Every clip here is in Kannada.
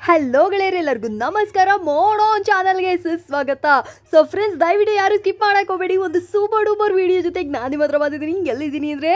ಹಲೋ ಗೆಳೆಯರೆ, ಎಲ್ಲರಿಗೂ ನಮಸ್ಕಾರ. ಮೋಡೋನ್ ಚಾನಲ್ಗೆ ಸುಸ್ವಾಗತ. ಸೊ ಫ್ರೆಂಡ್ಸ್, ದಯವಿಟ್ಟು ಯಾರು ಸ್ಕಿಪ್ ಮಾಡಕ್ಕೆ ಹೋಗಬೇಡಿ. ಒಂದು ಸೂಪರ್ ಡೂಪರ್ ವಿಡಿಯೋ ಜೊತೆಗೆ ನಾನು ನಿಮ್ಮ ಹತ್ರ ಬಂದಿದ್ದೀನಿ. ಎಲ್ಲಿದ್ದೀನಿ ಅಂದರೆ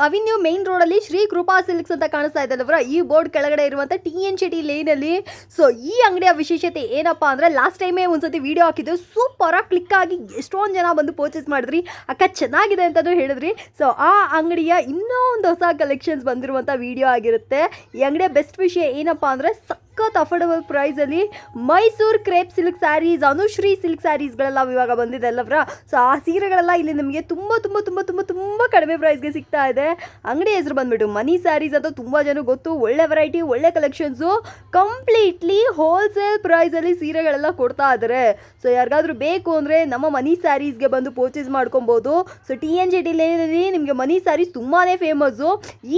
ಅವಿನ್ಯೂ ಮೇನ್ ರೋಡಲ್ಲಿ ಶ್ರೀ ಕೃಪಾ ಸಿಲ್ಕ್ಸ್ ಅಂತ ಕಾಣಿಸ್ತಾ ಇದ್ದಲ್ಲವ್ರ, ಈ ಬೋರ್ಡ್ ಕೆಳಗಡೆ ಇರುವಂಥ TN ಶೆಟ್ಟಿ ಲೇನಲ್ಲಿ. ಸೊ ಈ ಅಂಗಡಿಯ ವಿಶೇಷತೆ ಏನಪ್ಪ ಅಂದರೆ, ಲಾಸ್ಟ್ ಟೈಮೇ ಒಂದ್ಸತಿ ವಿಡಿಯೋ ಹಾಕಿದ್ದು, ಸೂಪರಾಗಿ ಕ್ಲಿಕ್ ಆಗಿ ಎಷ್ಟೊಂದು ಜನ ಬಂದು ಪರ್ಚೇಸ್ ಮಾಡಿದ್ರಿ. ಅಕ್ಕ ಚೆನ್ನಾಗಿದೆ ಅಂತಲೂ ಹೇಳಿದ್ರಿ. ಸೊ ಆ ಅಂಗಡಿಯ ಇನ್ನೂ ಒಂದು ಹೊಸ ಕಲೆಕ್ಷನ್ಸ್ ಬಂದಿರುವಂಥ ವಿಡಿಯೋ ಆಗಿರುತ್ತೆ. ಈ ಅಂಗಡಿಯ ಬೆಸ್ಟ್ ವಿಷಯ ಏನಪ್ಪ ಅಂದರೆ, ಸಖತ್ ಅಫೋರ್ಡಬಲ್ ಪ್ರೈಸಲ್ಲಿ Mysuru crepe silk sarees, Anushree silk ಸ್ಯಾರೀಸ್ಗಳೆಲ್ಲ ಇವಾಗ ಬಂದಿದೆ ಅಲ್ಲವ್ರ. ಸೊ ಆ ಸೀರೆಗಳೆಲ್ಲ ಇಲ್ಲಿ ನಿಮಗೆ ತುಂಬ ತುಂಬ ತುಂಬ ತುಂಬ ತುಂಬ ಕಡಿಮೆ ಪ್ರೈಸ್ಗೆ ಸಿಗ್ತಾ ಇದೆ. ಅಂಗಡಿ ಹೆಸರು ಬಂದುಬಿಟ್ಟು ಮನಿ ಸ್ಯಾರೀಸ್ ಅಂತ ತುಂಬ ಜನ ಗೊತ್ತು. ಒಳ್ಳೆ ವೆರೈಟಿ, ಒಳ್ಳೆ ಕಲೆಕ್ಷನ್ಸು, ಕಂಪ್ಲೀಟ್ಲಿ ಹೋಲ್ಸೇಲ್ ಪ್ರೈಸಲ್ಲಿ ಸೀರೆಗಳೆಲ್ಲ ಕೊಡ್ತಾ ಇದ್ದಾರೆ. ಸೊ ಯಾರಿಗಾದ್ರೂ ಬೇಕು ಅಂದರೆ ನಮ್ಮ ಮನಿ ಸ್ಯಾರೀಸ್ಗೆ ಬಂದು ಪರ್ಚೇಸ್ ಮಾಡ್ಕೊಬೋದು. ಸೊ TN ಶೆಟ್ಟಿಯಲ್ಲಿ ನಿಮಗೆ ಮನಿ ಸ್ಯಾರೀಸ್ ತುಂಬಾ ಫೇಮಸ್ಸು,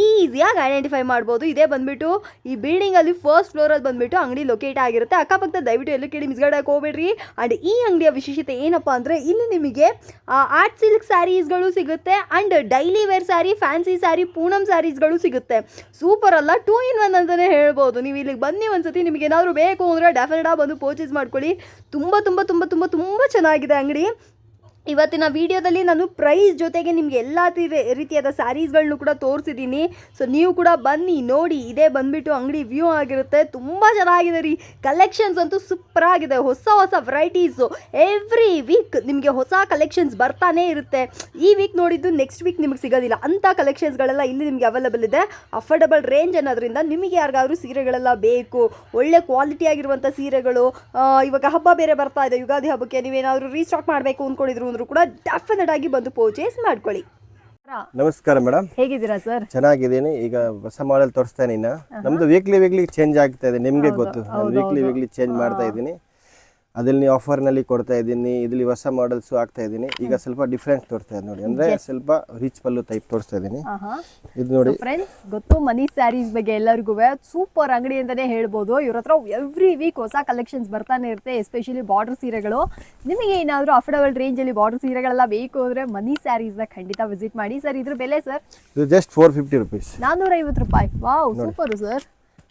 ಈಸಿಯಾಗಿ ಐಡೆಂಟಿಫೈ ಮಾಡ್ಬೋದು. ಇದೇ ಬಂದುಬಿಟ್ಟು ಈ ಬಿಲ್ಡಿಂಗಲ್ಲಿ ಫಸ್ಟ್ ಫ್ಲೋರಲ್ಲಿ ಬಂದುಬಿಟ್ಟು ಅಂಗಡಿ ಲೊಕೇಟ್ ಆಗಿರುತ್ತೆ. ಅಕ್ಕಪಕ್ಕ ದಯವಿಟ್ಟು ಎಲ್ಲೂ ಕೇಳಿ ಮಿಸ್ಗಡಕ್ಕೆ ಹೋಗ್ಬೇಡ್ರಿ. ಆ್ಯಂಡ್ ಈ ಅಂಗಡಿಯ ವಿಶೇಷತೆ ಏನಪ್ಪ ಅಂದರೆ, ಇಲ್ಲಿ ನಿಮಗೆ ಆರ್ಟ್ ಸಿಲ್ಕ್ ಸ್ಯಾರೀಸ್ಗಳು ಸಿಗುತ್ತೆ and daily wear sari, fancy sari, Poonam ಸ್ಯಾರೀಸ್ಗಳು ಸಿಗುತ್ತೆ. ಸೂಪರ್ ಅಲ್ಲ, 2 in 1 ಅಂತಲೇ ಹೇಳ್ಬೋದು. ನೀವು ಇಲ್ಲಿಗೆ ಬನ್ನಿ ಒಂದ್ಸತಿ, ನಿಮಗೆ ಏನಾದರೂ ಬೇಕು ಅಂದರೆ ಡೆಫಿನೆಟಾಗಿ ಬಂದು ಪರ್ಚೇಸ್ ಮಾಡ್ಕೊಳ್ಳಿ. ತುಂಬ ತುಂಬ ತುಂಬ ತುಂಬ ತುಂಬ ಚೆನ್ನಾಗಿದೆ ಅಂಗಡಿ. ಇವತ್ತಿನ ವಿಡಿಯೋದಲ್ಲಿ ನಾನು ಪ್ರೈಸ್ ಜೊತೆಗೆ ನಿಮಗೆ ಎಲ್ಲ ರೀತಿಯಾದ ಸ್ಯಾರೀಸ್ಗಳನ್ನೂ ಕೂಡ ತೋರಿಸಿದ್ದೀನಿ. ಸೊ ನೀವು ಕೂಡ ಬನ್ನಿ ನೋಡಿ. ಇದೇ ಬಂದುಬಿಟ್ಟು ಅಂಗಡಿ ವ್ಯೂ ಆಗಿರುತ್ತೆ. ತುಂಬ ಚೆನ್ನಾಗಿದೆ ರೀ, ಕಲೆಕ್ಷನ್ಸ್ ಅಂತೂ ಸೂಪರ್ ಆಗಿದೆ. ಹೊಸ ಹೊಸ ವೆರೈಟೀಸು ಎವ್ರಿ ವೀಕ್ ನಿಮಗೆ ಹೊಸ ಕಲೆಕ್ಷನ್ಸ್ ಬರ್ತಾನೇ ಇರುತ್ತೆ. ಈ ವೀಕ್ ನೋಡಿದ್ದು ನೆಕ್ಸ್ಟ್ ವೀಕ್ ನಿಮಗೆ ಸಿಗೋದಿಲ್ಲ ಅಂಥ ಕಲೆಕ್ಷನ್ಸ್ಗಳೆಲ್ಲ ಇಲ್ಲಿ ನಿಮಗೆ ಅವೈಲೇಬಲ್ ಇದೆ. ಅಫೋರ್ಡಬಲ್ ರೇಂಜ್ ಅನ್ನೋದ್ರಿಂದ ನಿಮಗೆ ಯಾರಿಗಾದ್ರೂ ಸೀರೆಗಳೆಲ್ಲ ಬೇಕು, ಒಳ್ಳೆ ಕ್ವಾಲಿಟಿ ಆಗಿರುವಂಥ ಸೀರೆಗಳು, ಇವಾಗ ಹಬ್ಬ ಬೇರೆ ಬರ್ತಾ ಇದೆ, ಯುಗಾದಿ ಹಬ್ಬಕ್ಕೆ ನೀವೇನಾದರೂ ರೀಸ್ಟಾಕ್ ಮಾಡಬೇಕು ಅಂದ್ಕೊಂಡಿದ್ರು ಕೂಡ ಡೆಫಿನೆಟ್ ಆಗಿ ಬಂದು ಪರ್ಚೇಸ್ ಮಾಡ್ಕೊಳ್ಳಿ. ನಮಸ್ಕಾರ ಮೇಡಮ್, ಹೇಗಿದ್ದೀರಾ ಸರ್? ಚೆನ್ನಾಗಿದ್ದೀನಿ. ಈಗ ಹೊಸ ಮಾಡೆಲ್ ತೋರಿಸ್ತಾನೆ. ಇನ್ನ ನಮ್ದು ವೀಕ್ಲಿ ಚೇಂಜ್ ಆಗ್ತಾ ಇದೆ, ನಿಮ್ಗೆ ಗೊತ್ತು. ವೀಕ್ಲಿ ಚೇಂಜ್ ಮಾಡ್ತಾ ಇದ್ದೀನಿ. ಅದ್ರಲ್ಲಿ ಆಫರ್ನಲ್ಲಿ ಕೊಡ್ತಾ ಇದ್ದೀನಿ. ಇದ್ರಲ್ಲಿ ಹೊಸ ಮಾಡೆಲ್ಸ್ ಆಗ್ತಾ ಇದ್ದೀನಿ. ಈಗ ಸ್ವಲ್ಪ ಡಿಫ್ರೆಂಟ್ ತೋರಿಸ್ತಾ ಇದೆ ನೋಡಿ, ಅಂದ್ರೆ ಸ್ವಲ್ಪ ರಿಚ್ ಪಲ್ಲು ಟೈಪ್ ತೋರಿಸ್ತಾ ಇದ್ದೀನಿ. ಇದು ನೋಡಿ ಫ್ರೆಂಡ್ಸ್, ಗೊತ್ತು ಮನಿ ಸ್ಯಾರೀಸ್ ಬಗ್ಗೆ ಎಲ್ಲರಿಗೂ ಸೂಪರ್ ಅಂಗಡಿ ಅಂತಾನೆ ಹೇಳ್ಬೋದು. ಇವ್ರ ಹತ್ರ ಎವ್ರಿ ವೀಕ್ ಹೊಸ ಕಲೆಕ್ಷನ್ಸ್ ಬರ್ತಾನೆ ಇರುತ್ತೆ. ಎಸ್ಪೆಷಲಿ ಬಾರ್ಡರ್ ಸೀರೆಗಳು. ನಿಮಗೆ ಏನಾದರೂ ಅಫೋರ್ಡಬಲ್ ರೇಂಜ್ ಅಲ್ಲಿ ಬಾರ್ಡರ್ ಸೀರೆಗಳೆಲ್ಲ ಬೇಕು ಅಂದ್ರೆ ಮನಿ ಸ್ಯಾರೀಸ್ ನ ಖಂಡಿತ ವಿಸಿಟ್ ಮಾಡಿ. ಸರ್, ಇದ್ರ ಬೆಲೆ ಸರ್? ಇದು ಜಸ್ಟ್ 450 rupees, 450 ರೂಪಾಯಿ. Wow, super sir.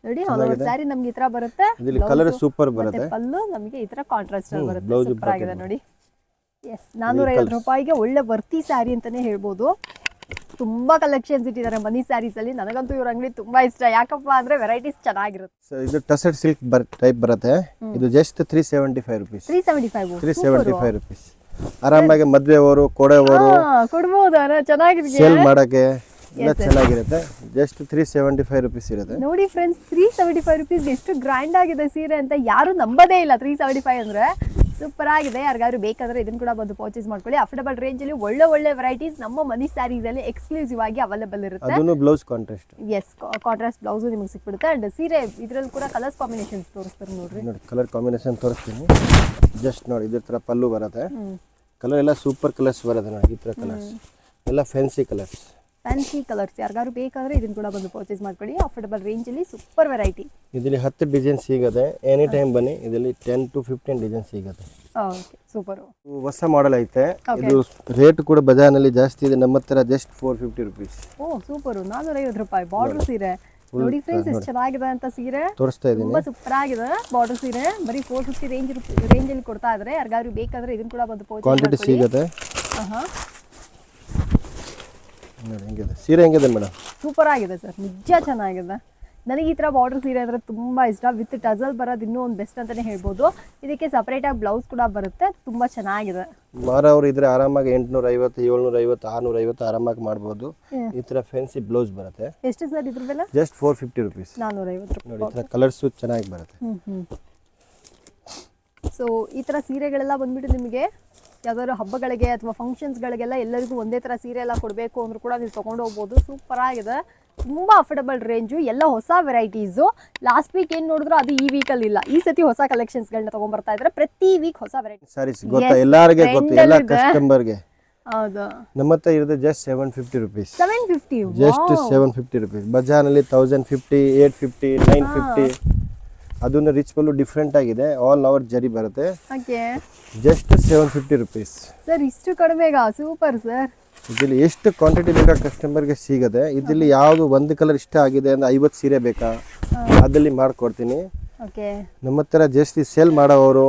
ನೋಡಿ, ಸ್ಯಾರಿ ನಮ್ಗೆ ಈ ತರ ಬರುತ್ತೆ. ಇದರಲ್ಲಿ ಕಲರ್ ಸೂಪರ್ ಬರುತ್ತೆ. ಪಲ್ಲು ನಮಗೆ ಈ ತರ ಕಾಂಟ್ರಾಸ್ಟ್ ಅಲ್ಲಿ ಬರುತ್ತೆ. ಸೂಪರ್ ಆಗಿದೆ ನೋಡಿ. ಎಸ್, 450 ರೂಪಾಯಿಗೆ ಒಳ್ಳೆ ವರ್ತಿ ಸ್ಯಾರಿ ಅಂತಾನೆ ಹೇಳ್ಬೋದು. ತುಂಬಾ ಕಲೆಕ್ಷನ್ಸ್ ಇಟ್ಟಿದ್ದಾರೆ ಮನಿ ಸ್ಯಾರೀಸ್ ಅಲ್ಲಿ. ನನಗಂತೂ ಇವ್ರ ಅಂಗಡಿ ತುಂಬಾ ಇಷ್ಟ. ಯಾಕಪ್ಪ ಅಂದ್ರೆ ವೆರೈಟೀಸ್ ಚೆನ್ನಾಗಿರುತ್ತೆ. ಇದು ಟಸೆಡ್ ಸಿಲ್ಕ್ ಟೈಪ್ ಬರುತ್ತೆ. ಇದು ಜಸ್ಟ್ 375 rupees. 375 rupees. ಆರಾಮಾಗಿ ಮದ್ವೆಯವರು, ಕೊಡೋವರು ಕೊಡ್ಬೋದು. ಚೆನ್ನಾಗಿದೆ, ಸೇಲ್ ಮಾಡಕ್ಕೆ ಎಲ್ಲ ಚೆನ್ನಾಗಿರುತ್ತೆ. ಜಸ್ಟ್ 375 rupees ಇರುತ್ತೆ. ನೋಡಿ ಫ್ರೆಂಡ್ಸ್, 375 rupees ಎಷ್ಟು ಗ್ರ್ಯಾಂಡ್ ಆಗಿದೆ ಸೀರೆ ಅಂತ ಯಾರು ನಂಬೋದೇ ಇಲ್ಲ. 375 ಅಂದ್ರೆ ಸೂಪರ್ ಆಗಿದೆ. ಯಾರಿಗಾದ್ರು ಬೇಕಾದ್ರೆ ಇದನ್ನ ಕೂಡ ಬಂದು ಪರ್ಚೇಸ್ ಮಾಡ್ಕೊಳ್ಳಿ. ಅಫೋರ್ಡಬಲ್ ರೇಂಜ್ ಅಲ್ಲಿ ಒಳ್ಳೆ ವೆರೈಟೀಸ್ ನಮ್ಮ ಮನಿ ಸ್ಯಾರೀಸ್ ಅಲ್ಲಿ ಎಕ್ಸ್ಕ್ಲೂಸಿವ್ ಆಗಿ ಅವೈಲೇಬಲ್ ಇರುತ್ತೆ. ಅದನ್ನು blouse contrast. Yes, contrast blouse ನಿಮಗೆ ಸಿಕ್ಬಿಡುತ್ತೆ. ಅಂಡ್ ಸೀರೆ ಇದರಲ್ಲಿ ಕೂಡ ಕಲರ್ಸ್ ಕಾಂಬಿನೇಷನ್ಸ್ ತೋರಿಸ್ತಾರೆ ನೋಡ್ರಿ. ನೋಡಿ, ಕಲರ್ ಕಾಂಬಿನೇಷನ್ ತೋರಿಸ್ತೀನಿ. ಜಸ್ಟ್ ನೋಡಿ, ಇದ್ರ ತರ ಪಲ್ಲು ಬರುತ್ತೆ. ಕಲರ್ ಎಲ್ಲ ಸೂಪರ್ ಕಲರ್ಸ್ ಬರುತ್ತೆ ನೋಡಿ. ಈ ತರ ಕಲರ್ಸ್ ಎಲ್ಲ ಫ್ಯಾನ್ಸಿ ಕಲರ್ಸ್. ಯಾರಿಗಾದ್ರು ಬೇಕಾದ್ರೆ ಇದನ್ನ ಕೂಡ ಬಂದು ಪರ್ಚೇಸ್ ಮಾಡ್ಕೊಳ್ಳಿ. ಅಫೋರ್ಡಬಲ್ ರೇಂಜ್ ಅಲ್ಲಿ ಸೂಪರ್ ವೆರೈಟಿ. ಇದರಲ್ಲಿ 10 ಡಿಸೈನ್ ಸಿಗುತ್ತೆ. ಎನಿ ಟೈಮ್ ಬನ್ನಿ, ಇದರಲ್ಲಿ 10 to 15 ಡಿಸೈನ್ ಸಿಗುತ್ತೆ. Okay, super. ಹೊಸ ಮಾಡೆಲ್ ಐತೆ. ಇದು ರೇಟ್ ಕೂಡ ಬಜಾರ್ನಲ್ಲಿ ಜಾಸ್ತಿ ಇದೆ. ನಮ್ಮ ಹತ್ರ ಜಸ್ಟ್ 450 rupees. ಓ ಸೂಪರ್, 450 ರೂಪಾಯಿ ಬಾರ್ಡರ್ ಸೀರೆ. ನೋಡಿ ಫ್ರೆಂಡ್ಸ್, ಎಷ್ಟು ಚೆನ್ನಾಗಿದೆ ಅಂತ ಸೀರೆ. ತೋರಿಸ್ತಾ ಇದ್ದೀನಿ. ತುಂಬಾ ಸೂಪರ್ ಆಗಿದೆ ಬಾರ್ಡರ್ ಸೀರೆ. ಬರೀ 450 ರೇಂಜ್ ಅಲ್ಲಿ ಕೊಡ್ತಾ ಇದ್ದಾರೆ. ಯಾರಿಗಾದ್ರು ಬೇಕಾದ್ರೆ ಇದನ್ನ ಕೂಡ ಬಂದು ಪರ್ಚೇಸ್ ಕ್ವಾಂಟಿಟಿ ಸಿಗುತ್ತೆ. ನೋಡಿ, ಹೆಂಗಿದೆ ಸೀರೆ, ಹೆಂಗಿದೆ ಮೇಡಮ್? ಸೂಪರ್ ಆಗಿದೆ ಸರ್, ನಿಜ ಚೆನ್ನಾಗಿದೆ. ನನಗೆ ಈ ಥರ ಬಾರ್ಡರ್ ಸೀರೆ ಅಂದರೆ ತುಂಬ ಇಷ್ಟ. ವಿತ್ ಟಜಲ್ ಬರೋದು ಇನ್ನೂ ಒಂದು ಬೆಸ್ಟ್ ಅಂತಲೇ ಹೇಳ್ಬೋದು. ಇದಕ್ಕೆ ಸಪ್ರೇಟಾಗಿ ಬ್ಲೌಸ್ ಕೂಡ ಬರುತ್ತೆ. ತುಂಬ ಚೆನ್ನಾಗಿದೆ. ಮಾರವ್ರು ಇದ್ರೆ ಆರಾಮಾಗಿ 850, 750, 650 ಆರಾಮಾಗಿ ಮಾಡ್ಬೋದು. ಈ ಥರ ಫ್ಯಾನ್ಸಿ ಬ್ಲೌಸ್ ಬರುತ್ತೆ. ಎಷ್ಟು ಸರ್ ಇದ್ರ ಬೆಲೆ? Just 450 rupees. 450 ರೂಪಾಯಿ. ನೋಡಿ, ಈ ಥರ ಕಲರ್ಸು ಚೆನ್ನಾಗಿ ಬರುತ್ತೆ. ಸೊ ಈ ಥರ ಸೀರೆಗಳೆಲ್ಲ ಬಂದ್ಬಿಟ್ಟು ನಿಮಗೆ ಯಾವ್ದಾದ್ರು ಹಬ್ಬಗಳಿಗೆ ಅಥವಾ ಫಂಕ್ಷನ್ಸ್ಗಳಿಗೆಲ್ಲ ಎಲ್ಲರಿಗೂ ಒಂದೇ ಥರ ಸೀರೆ ಎಲ್ಲ ಕೊಡಬೇಕು ಅಂದ್ರೂ ಕೂಡ ನೀವು ತೊಗೊಂಡು ಹೋಗ್ಬೋದು. ಸೂಪರ್ ಆಗಿದೆ, ತುಂಬ ಅಫೋರ್ಡಬಲ್ ರೇಂಜು, ಎಲ್ಲ ಹೊಸ ವೆರೈಟೀಸು. ಲಾಸ್ಟ್ ವೀಕ್ ಏನು ನೋಡಿದ್ರು ಅದು ಈ ವೀಕಲ್ಲಿ ಇಲ್ಲ. ಈ ಸತಿ ಹೊಸ ಕಲೆಕ್ಷನ್ಸ್ಗಳನ್ನ ತೊಗೊಂಡ್ಬರ್ತಾ ಇದ್ದಾರೆ. ಪ್ರತಿ ವೀಕ್ ಹೊಸ ವೆರೈಟಿ ಸಾರೀಸ್ ಗೊತ್ತಾ, ಎಲ್ಲರಿಗೆ ಗೊತ್ತು, ಎಲ್ಲ ಕಸ್ಟಮರ್ಗೆ. ಹೌದು, ನಮ್ಮ ಹತ್ರ ಇರೋದು ಜಸ್ಟ್ 750 rupees. 750, just 750 rupees. ಬಜಾರ್ನಲ್ಲಿ 1050, 850, 950. ಅದನ್ನು ರಿಚ್ ಪಲ್ಲು ಡಿಫ್ರೆಂಟ್ ಆಗಿದೆ. ಆಲ್ ಓವರ್ ಜರಿ ಬರುತ್ತೆ. Okay, just 750 rupees. ಸರ್ ಇಷ್ಟು ಕಡಿಮೆಗಾ? Super sir. ಇದರಲ್ಲಿ ಎಷ್ಟು ಕ್ವಾಂಟಿಟಿ ಬೇಕಾ ಕಸ್ಟಮರ್ಗೆ ಸಿಗುತ್ತೆ. ಇದರಲ್ಲಿ ಯಾವುದು ಒಂದು ಕಲರ್ ಇಷ್ಟ ಆಗಿದೆ ಅಂದರೆ 50 ಸೀರೆ ಬೇಕಾ ಅದಲ್ಲಿ ಮಾಡಿಕೊಡ್ತೀನಿ. ಓಕೆ. ನಮ್ಮ ಹತ್ರ ಜಾಸ್ತಿ ಸೇಲ್ ಮಾಡೋವರು,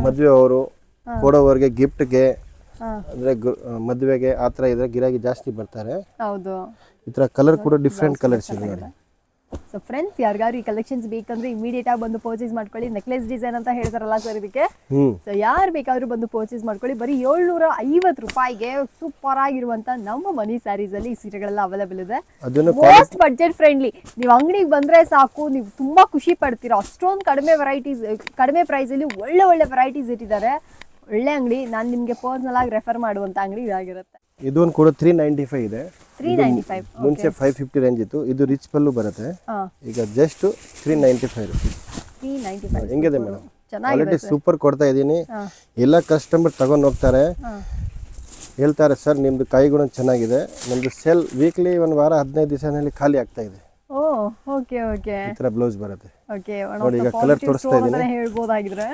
ಮದುವೆ ಅವರು, ಕೊಡೋವ್ರಿಗೆ, ಗಿಫ್ಟ್ಗೆ, ಅಂದರೆ ಮದುವೆಗೆ ಆ ಥರ ಇದ್ರೆ ಗಿರಾಕಿ ಜಾಸ್ತಿ ಬರ್ತಾರೆ. ಹೌದು. ಈ ಥರ ಕಲರ್ ಕೂಡ ಡಿಫ್ರೆಂಟ್ ಕಲರ್ಸ್ ಇದೆ ನೋಡಿ. ಸೊ ಫ್ರೆಂಡ್ಸ್, ಯಾರಿಗಾರು ಈ ಕಲೆಕ್ಷನ್ಸ್ ಬೇಕಂದ್ರೆ ಇಮಿಡಿಯೇಟ್ ಆಗಿ ಬಂದು ಪರ್ಚೇಸ್ ಮಾಡ್ಕೊಳ್ಳಿ. ನೆಕ್ಲೆಸ್ ಡಿಸೈನ್ ಅಂತ ಹೇಳ್ತಾರಲ್ಲ ಸರ್ ಇದಕ್ಕೆ. ಸೊ ಯಾರು ಬೇಕಾದ್ರೂ ಬಂದು ಪರ್ಚೇಸ್ ಮಾಡ್ಕೊಳ್ಳಿ. ಬರೀ 750 ರೂಪಾಯಿಗೆ ಸೂಪರ್ ಆಗಿರುವಂತ ನಮ್ಮ ಮನಿ ಸ್ಯಾರೀಸ್ ಅಲ್ಲಿ ಈ ಸೀರೆಗಳೆಲ್ಲ ಅವೈಲೇಬಲ್ ಇದೆ. Most budget friendly. ನೀವು ಅಂಗಡಿಗೆ ಬಂದ್ರೆ ಸಾಕು, ನೀವು ತುಂಬಾ ಖುಷಿ ಪಡ್ತೀರಾ. ಅಷ್ಟೊಂದು ಕಡಿಮೆ ವೆರೈಟೀಸ್, ಕಡಿಮೆ ಪ್ರೈಸ್ ಅಲ್ಲಿ ಒಳ್ಳೆ ಒಳ್ಳೆ ವೆರೈಟೀಸ್ ಇಟ್ಟಿದ್ದಾರೆ. ಒಳ್ಳೆ ಅಂಗಡಿ. ನಾನು ನಿಮ್ಗೆ ಪರ್ಸನಲ್ ಆಗಿ ರೆಫರ್ ಮಾಡುವಂತ ಅಂಗಡಿ ಇದಾಗಿರುತ್ತೆ. ಇದೊಂದು ಕೂಡ 395 ಇದೆ. 395. ಮುಂಚೆ 550 ರೇಂಜ್ ಇತ್ತು. ಇದು ರಿಚ್ ಪಲ್ಲು ಬರುತ್ತೆ. ಈಗ ಜಸ್ಟ್ 395 ರೂಪೀಸ್. 395 ಹೆಂಗಿದೆ ಮೇಡಮ್? ಕ್ವಾಲಿಟಿ ಸೂಪರ್ ಕೊಡ್ತಾ ಇದ್ದೀನಿ. ಎಲ್ಲ ಕಸ್ಟಮರ್ ತಗೊಂಡು ಹೋಗ್ತಾರೆ, ಹೇಳ್ತಾರೆ ಸರ್ ನಿಮ್ದು ಕೈಗುಣ ಚೆನ್ನಾಗಿದೆ. ನಮ್ದು ಸೇಲ್ ವೀಕ್ಲಿ ಒಂದು ವಾರ 15 ದಿವಸನಲ್ಲಿ ಖಾಲಿ ಆಗ್ತಾ ಇದೆ. Okay okay. ಈ ತರ ಬ್ಲೌಸ್ ಬರುತ್ತೆ. ಓಕೆ. ನೋಡಿ ಈಗ ಕಲರ್ ತೋರಿಸ್ತಾ ಇದ್ದೀನಿ. ಹೇಳ್ಬೋದಾಗಿದ್ರೆ.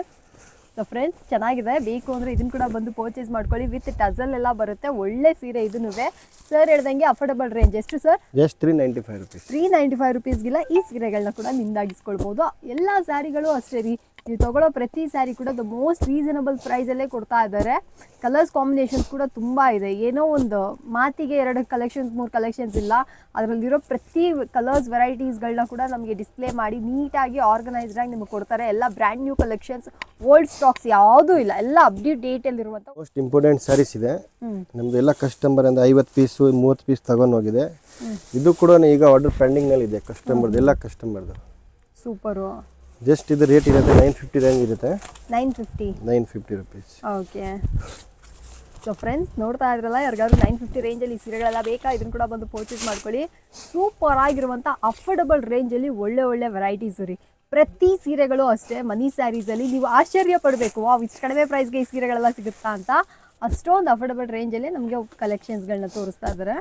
ಸೊ ಫ್ರೆಂಡ್ಸ್, ಚೆನ್ನಾಗಿದೆ. ಬೇಕು ಅಂದರೆ ಇದನ್ನು ಕೂಡ ಬಂದು ಪರ್ಚೇಸ್ ಮಾಡ್ಕೊಳ್ಳಿ. ವಿತ್ ಟಜಲ್ ಎಲ್ಲ ಬರುತ್ತೆ. ಒಳ್ಳೆ ಸೀರೆ ಇದೂ. ಸರ್ ಹೇಳ್ದಂಗೆ ಅಫೋರ್ಡಬಲ್ ರೇಂಜ್. ಎಷ್ಟು ಸರ್? Just 395 rupees. 395 ರೂಪೀಸ್ಗಿಲ್ಲ ಈ ಸೀರೆಗಳನ್ನ ಕೂಡ ನಿಂದಾಗಿಸ್ಕೊಳ್ಬೋದು. ಎಲ್ಲ ಸ್ಯಾರಿಗಳು ಅಷ್ಟೇ ರೀ. ನೀವು ತಗೊಳ್ಳೋ ಪ್ರತಿ ಸ್ಯಾರಿ ಕೂಡ ದ ಮೋಸ್ಟ್ ರೀಸನಬಲ್ ಪ್ರೈಸಲ್ಲೇ ಕೊಡ್ತಾ ಇದ್ದಾರೆ. ಕಲರ್ಸ್ ಕಾಂಬಿನೇಷನ್ಸ್ ಕೂಡ ತುಂಬ ಇದೆ. ಏನೋ ಒಂದು ಮಾತಿಗೆ 2 ಕಲೆಕ್ಷನ್ಸ್ 3 ಕಲೆಕ್ಷನ್ಸ್ ಇಲ್ಲ. ಅದರಲ್ಲಿರೋ ಪ್ರತಿ ಕಲರ್ಸ್ ವೆರೈಟೀಸ್ಗಳನ್ನ ಕೂಡ ನಮಗೆ ಡಿಸ್ಪ್ಲೇ ಮಾಡಿ ನೀಟಾಗಿ ಆರ್ಗನೈಸ್ಡಾಗಿ ನಿಮಗೆ ಕೊಡ್ತಾರೆ. ಎಲ್ಲ brand new collections, old stocks ಯಾವುದೂ ಇಲ್ಲ. ಎಲ್ಲ ಅಪ್ಡೇಟ್ ಡೇಟಲ್ಲಿರುವಂಥ ಮೋಸ್ಟ್ ಇಂಪಾರ್ಟೆಂಟ್ ಸ್ಯಾರೀಸ್ ಇದೆ. ನಮ್ಮದು ಎಲ್ಲ ಕಸ್ಟಮರ್ ಅಂದರೆ 50 ಪೀಸು 30 ಪೀಸ್ ತಗೊಂಡು ಹೋಗಿದೆ. ಇದು ಕೂಡ ಈಗ ಆರ್ಡರ್ ಪೆಂಡಿಂಗ್ನಲ್ಲಿ ಇದೆ ಕಸ್ಟಮರ್ದು, ಎಲ್ಲ ಕಸ್ಟಮರ್ದು. ಸೂಪರು. ಜಸ್ಟ್ ಇದು ರೇಟ್ ಇರುತ್ತೆ 950 ರೇಂಜ್ ಇರುತ್ತೆ. 950 ರೂಪೀಸ್. ಓಕೆ. ಸೊ ಫ್ರೆಂಡ್ಸ್, ನೋಡ್ತಾ ಇದ್ರಲ್ಲ, ಯಾರಿಗಾದ್ರು 950 ರೇಂಜಲ್ಲಿ ಈ ಸೀರೆಗಳೆಲ್ಲ ಬೇಕಾ ಇದನ್ನು ಕೂಡ ಬಂದು ಪರ್ಚೇಸ್ ಮಾಡ್ಕೊಳ್ಳಿ. ಸೂಪರ್ ಆಗಿರುವಂಥ ಅಫೋರ್ಡಬಲ್ ರೇಂಜಲ್ಲಿ ಒಳ್ಳೆ ಒಳ್ಳೆ ವೆರೈಟೀಸು ರೀ. ಪ್ರತಿ ಸೀರೆಗಳು ಅಷ್ಟೇ ಮನಿ ಸ್ಯಾರೀಸಲ್ಲಿ ನೀವು ಆಶ್ಚರ್ಯ ಪಡಬೇಕು, ಇಷ್ಟು ಕಡಿಮೆ ಪ್ರೈಸ್ಗೆ ಈ ಸೀರೆಗಳೆಲ್ಲ ಸಿಗುತ್ತಾ ಅಂತ. ಅಷ್ಟೊಂದು ಅಫೋರ್ಡಬಲ್ ರೇಂಜಲ್ಲಿ ನಮಗೆ ಕಲೆಕ್ಷನ್ಸ್ಗಳನ್ನ ತೋರಿಸ್ತಾ ಇದ್ದಾರೆ.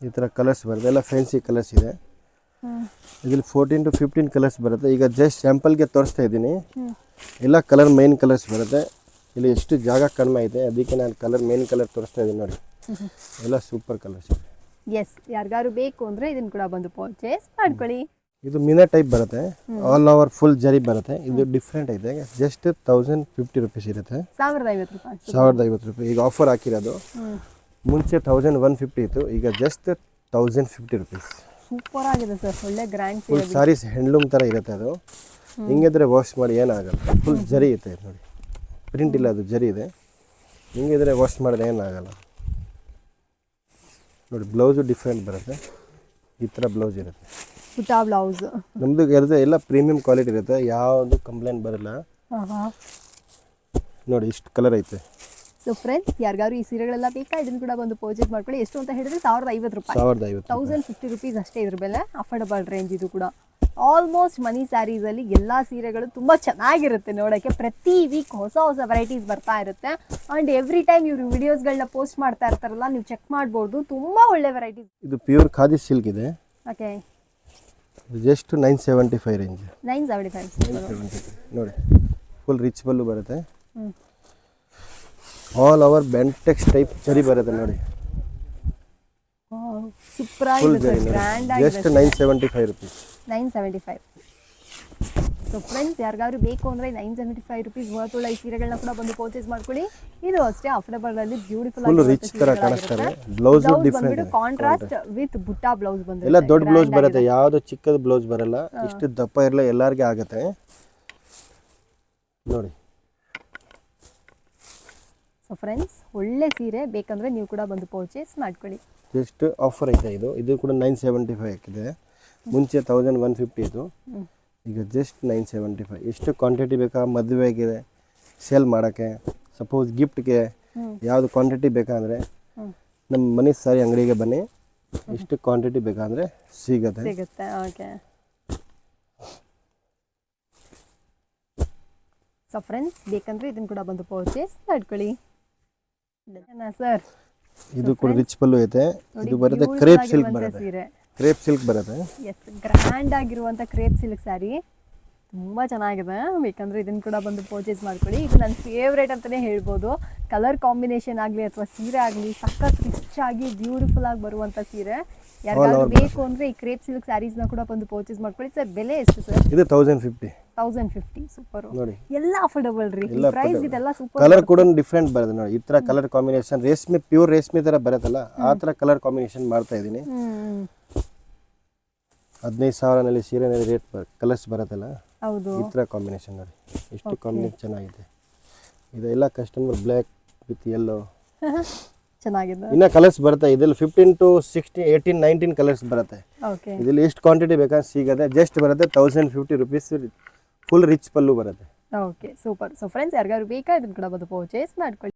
ಈ ಥರ ಕಲರ್ಸ್ ಬರುತ್ತೆ, ಎಲ್ಲ ಫ್ಯಾನ್ಸಿ ಕಲರ್ಸ್ ಇದೆ. ಇದರಲ್ಲಿ 14 to 15 ಕಲರ್ಸ್ ಬರುತ್ತೆ. ಈಗ ಜಸ್ಟ್ ಸ್ಯಾಂಪಲ್ಗೆ ತೋರಿಸ್ತಾ ಇದ್ದೀನಿ. ಎಲ್ಲ ಕಲರ್ ಮೇನ್ ಕಲರ್ಸ್ ಬರುತ್ತೆ. ಇಲ್ಲಿ ಎಷ್ಟು ಜಾಗ ಕಡಿಮೆ ಇದೆ, ಅದಕ್ಕೆ ನಾನು ಕಲರ್ ಮೇನ್ ಕಲರ್ ತೋರಿಸ್ತಾ ಇದ್ದೀನಿ ನೋಡಿ. ಎಲ್ಲ ಸೂಪರ್ ಕಲರ್ಸ್ ಇದೆ. ಎಸ್, ಯಾರಿಗಾರು ಬೇಕು ಅಂದರೆ ಇದನ್ನು ಕೂಡ ಬಂದು ಪರ್ಚೇಸ್ ಮಾಡ್ಕೊಳ್ಳಿ. ಇದು ಮೀನಾ ಟೈಪ್ ಬರುತ್ತೆ, ಆಲ್ ಓವರ್ ಫುಲ್ ಜರಿ ಬರುತ್ತೆ. ಇದು ಡಿಫ್ರೆಂಟ್ ಐತೆ. ಜಸ್ಟ್ 1050 ರೂಪೀಸ್ ಇರುತ್ತೆ. 1050 ರೂಪಾಯಿ ಈಗ ಆಫರ್ ಹಾಕಿರೋದು. ಮುಂಚೆ 1150 ಇತ್ತು, ಈಗ ಜಸ್ಟ್ 1050 ರೂಪೀಸ್. ಸೂಪರ್ ಆಗಿದೆ ಸರ್, ಒಳ್ಳೆ ಗ್ರ್ಯಾಂಡ್ ಫುಲ್ ಸಾರೀಸ್ ಹ್ಯಾಂಡ್ಲೂಮ್ ಥರ ಇರುತ್ತೆ. ಅದು ಹಿಂಗಿದ್ರೆ ವಾಶ್ ಮಾಡಿ ಏನಾಗಲ್ಲ. ಫುಲ್ ಜರಿ ಇದೆ ನೋಡಿ, ಪ್ರಿಂಟ್ ಇಲ್ಲ, ಅದು ಜರಿ ಇದೆ. ಹಿಂಗಿದ್ರೆ ವಾಶ್ ಮಾಡಿದ್ರೆ ಏನಾಗಲ್ಲ ನೋಡಿ. ಬ್ಲೌಸು ಡಿಫ್ರೆಂಟ್ ಬರುತ್ತೆ. ಈ ಥರ ಬ್ಲೌಸ್ ಇರುತ್ತೆ. ಬ್ಲೌಸ್ ನಮ್ಮದು ಇರುತ್ತೆ, ಎಲ್ಲ ಪ್ರೀಮಿಯಂ ಕ್ವಾಲಿಟಿ ಇರುತ್ತೆ, ಯಾವುದು ಕಂಪ್ಲೇಂಟ್ ಬರಲ್ಲ ನೋಡಿ. ಇಷ್ಟು ಕಲರ್ ಐತೆ. ಸೊ ಫ್ರೆಂಡ್ಸ್, ಯಾರಿಗಾರು ಈ ಸೀರೆಗಳೆಲ್ಲ ಬೇಕಾ ಇದನ್ನು ಕೂಡ ಬಂದು ಪರ್ಚೇಸ್ ಮಾಡ್ಕೊಳ್ಳಿ. ಎಷ್ಟು ಅಂತ ಹೇಳಿದ್ರೆ 1050 ರೂಪಾಯಿ. 1050 ರೂಪೀಸ್ ಅಷ್ಟೇ ಇದ್ರ ಬೆಲೆ. ಅಫೋರ್ಡಬಲ್ ರೇಂಜ್ ಇದು ಕೂಡ. ಆಲ್ಮೋಸ್ಟ್ ಮನಿ ಸ್ಯಾರೀಸಲ್ಲಿ ಎಲ್ಲ ಸೀರೆಗಳು ತುಂಬ ಚೆನ್ನಾಗಿರುತ್ತೆ ನೋಡೋಕ್ಕೆ. ಪ್ರತಿ ವೀಕ್ ಹೊಸ ಹೊಸ ವೆರೈಟೀಸ್ ಬರ್ತಾ ಇರುತ್ತೆ. ಆ್ಯಂಡ್ ಎವ್ರಿ ಟೈಮ್ ಇವರು ವಿಡಿಯೋಸ್ಗಳನ್ನ ಪೋಸ್ಟ್ ಮಾಡ್ತಾ ಇರ್ತಾರಲ್ಲ, ನೀವು ಚೆಕ್ ಮಾಡ್ಬೋದು. ತುಂಬ ಒಳ್ಳೆ ವೆರೈಟೀಸ್. ಇದು ಪ್ಯೂರ್ ಖಾದಿ ಸಿಲ್ಕ್ ಇದೆ. ಓಕೆ. Just 975 range. 975 ನೋಡಿ. ಫುಲ್ ರಿಚ್ ಪಲ್ಲು ಬರುತ್ತೆ. ಆಲ್ ಓವರ್ ಬೆಂಟೆಕ್ಸ್ ಟೈಪ್ ಜರಿ ಬರುತ್ತೆ ನೋಡಿ. ಸೂಪರ್ ಆಗಿದೆ, ಗ್ರ್ಯಾಂಡ್ ಆಗಿದೆ. Just 975 rupees. 975. ಸೊ ಫ್ರೆಂಡ್ಸ್, ಯಾರಿಗಾದ್ರು ಬೇಕು ಅಂದರೆ 975 ರೂಪೀಸ್ ವರ್ತುಳ್ಳ ಈ ಸೀರೆಗಳನ್ನ ಕೂಡ ಬಂದು ಪರ್ಚೇಸ್ ಮಾಡ್ಕೊಳ್ಳಿ. ಇದು ಅಷ್ಟೇ ಅಫೋರ್ಡಬಲ್ ಅಲ್ಲಿ ಬ್ಯೂಟಿಫುಲ್ ಆಗಿ ರಿಚ್ ತರ ಕಾಣಿಸ್ತಾರೆ. ಬ್ಲೌಸ್ ಡಿಫರೆಂಟ್, ಕಾಂಟ್ರಾಸ್ಟ್ ವಿತ್ ಬುಟ್ಟ ಬ್ಲೌಸ್ ಬಂದಿದೆ. ಎಲ್ಲ ದೊಡ್ಡ ಬ್ಲೌಸ್ ಬರುತ್ತೆ, ಯಾವುದು ಚಿಕ್ಕದ ಬ್ಲೌಸ್ ಬರಲ್ಲ. ಇಷ್ಟು ದಪ್ಪ ಇರಲ್ಲ, ಎಲ್ಲರಿಗೆ ಆಗುತ್ತೆ ನೋಡಿ. ಸೊ ಫ್ರೆಂಡ್ಸ್, ಒಳ್ಳೆ ಸೀರೆ ಬೇಕಂದ್ರೆ ನೀವು ಕೂಡ ಬಂದು ಪರ್ಚೇಸ್ ಮಾಡ್ಕೊಳ್ಳಿ. ಜಸ್ಟ್ ಆಫರ್ ಐತೆ. ಇದು ಕೂಡ 975 ಹಾಕಿದೆ. ಮುಂಚೆ 1150 ಇತ್ತು, ಈಗ ಜಸ್ಟ್ 975. ಎಷ್ಟು ಕ್ವಾಂಟಿಟಿ ಬೇಕಾ ಮದುವೆಗೆ ಸೇಲ್ ಮಾಡೋಕ್ಕೆ, ಸಪೋಸ್ ಗಿಫ್ಟ್ಗೆ ಯಾವುದು ಕ್ವಾಂಟಿಟಿ ಬೇಕಂದರೆ ನಮ್ಮ ಮನೆ ಸಾರಿ ಅಂಗಡಿಗೆ ಬನ್ನಿ. ಎಷ್ಟು ಕ್ವಾಂಟಿಟಿ ಬೇಕಂದರೆ ಸಿಗುತ್ತೆ. ಓಕೆ. ಸೊ ಫ್ರೆಂಡ್ಸ್, ಬೇಕಂದ್ರೆ ಇದನ್ನು ಕೂಡ ಬಂದು ಪರ್ಚೇಸ್ ಮಾಡ್ಕೊಳ್ಳಿ ಸರ್. ಇದು ಕೂಡ ರಿಚ್ ಪಲ್ಲು ಐತೆ. ಇದು ಬರುತ್ತೆ ಕ್ರೇಪ್ ಸಿಲ್ಕ್ ಬರುತ್ತೆ. ಕ್ರೇಪ್ ಸಿಲ್ಕ್ ಬರುತ್ತೆ. ಎಸ್, ಗ್ರ್ಯಾಂಡ್ ಆಗಿರುವಂಥ ಕ್ರೇಪ್ ಸಿಲ್ಕ್ ಸ್ಯಾರಿ ತುಂಬ ಚೆನ್ನಾಗಿದೆ. ಬೇಕಂದ್ರೆ ಇದನ್ನು ಕೂಡ ಬಂದು ಪರ್ಚೇಸ್ ಮಾಡ್ಕೊಳ್ಳಿ. ಇದು ನನ್ನ ಫೇವ್ರೇಟ್ ಅಂತಲೇ ಹೇಳ್ಬೋದು. ಕಲರ್ ಕಾಂಬಿನೇಷನ್ ಆಗಲಿ ಅಥವಾ ಸೀರೆ ಆಗಲಿ ಸಖತ್ ರಿಚ್ ಆಗಿ ಬ್ಯೂಟಿಫುಲ್ ಆಗಿ ಬರುವಂಥ ಸೀರೆ. ಯಾರಿಗಾದ್ರೂ ಬೇಕು ಅಂದರೆ ಈ ಕ್ರೇಪ್ ಸಿಲ್ಕ್ ಸ್ಯಾರೀಸ್ನ ಕೂಡ ಬಂದು ಪರ್ಚೇಸ್ ಮಾಡ್ಕೊಳ್ಳಿ. ಸರ್ ಬೆಲೆ ಎಷ್ಟು ಸರ್? ಇದು 1050. 1050. ಸೂಪರ್ ನೋಡಿ ಎಲ್ಲ ಅಫೋರ್ಡಬಲ್ ರೀ. ಪ್ರೈಸ್ ಇದೆಲ್ಲ ಸೂಪರ್. ಕಲರ್ ಕೂಡ ಡಿಫ್ರೆಂಟ್ ಬರುತ್ತೆ ನೋಡಿ. ಈ ಥರ ಕಲರ್ ಕಾಂಬಿನೇಷನ್ ರೇಷ್ಮೆ ಪ್ಯೂರ್ ರೇಷ್ಮೆ ಥರ ಬರುತ್ತಲ್ಲ ಆ ಥರ ಕಲರ್ ಕಾಂಬಿನೇಷನ್ ಮಾಡ್ತಾ ಇದ್ದೀನಿ. 15,000ನಲ್ಲಿ ಸೀರೆನಲ್ಲಿ ರೇಟ್ ಕಲರ್ಸ್ ಬರುತ್ತಲ್ಲ ಹೌದು. ಈ ಥರ ಕಾಂಬಿನೇಷನ್ ನೋಡಿ ಎಷ್ಟು ಕಾಂಬಿನೇಷನ್ ಚೆನ್ನಾಗಿದೆ. ಇದೆಲ್ಲ ಕಸ್ಟಮರ್ ಬ್ಲ್ಯಾಕ್ ವಿತ್ ಯೆಲ್ಲೋ ಚೆನ್ನಾಗಿದೆ. ಇನ್ನ ಕಲರ್ಸ್ ಬರುತ್ತೆ. ಇದರಲ್ಲಿ 15 to 16, 18, 19 ಕಲರ್ಸ್ ಬರುತ್ತೆ. ಓಕೆ. ಇದರಲ್ಲಿ ಎಷ್ಟು ಕ್ವಾಂಟಿಟಿ ಬೇಕಾದ್ರೆ ಸಿಗುತ್ತೆ. ಜಸ್ಟ್ ಬರುತ್ತೆ 1050 ರುಪೀಸ್. ಫುಲ್ ರಿಚ್ ಪಲ್ಲು ಬರುತ್ತೆ. Okay super. ಸೊ ಫ್ರೆಂಡ್ಸ್ ಯಾರಿಗಾದ್ರು ಬೇಕಾ ಇದನ್ನ ಕೂಡ ಬಂದು ಪರ್ಚೇಸ್ ಮಾಡ್ಕೊಳ್ಳಿ.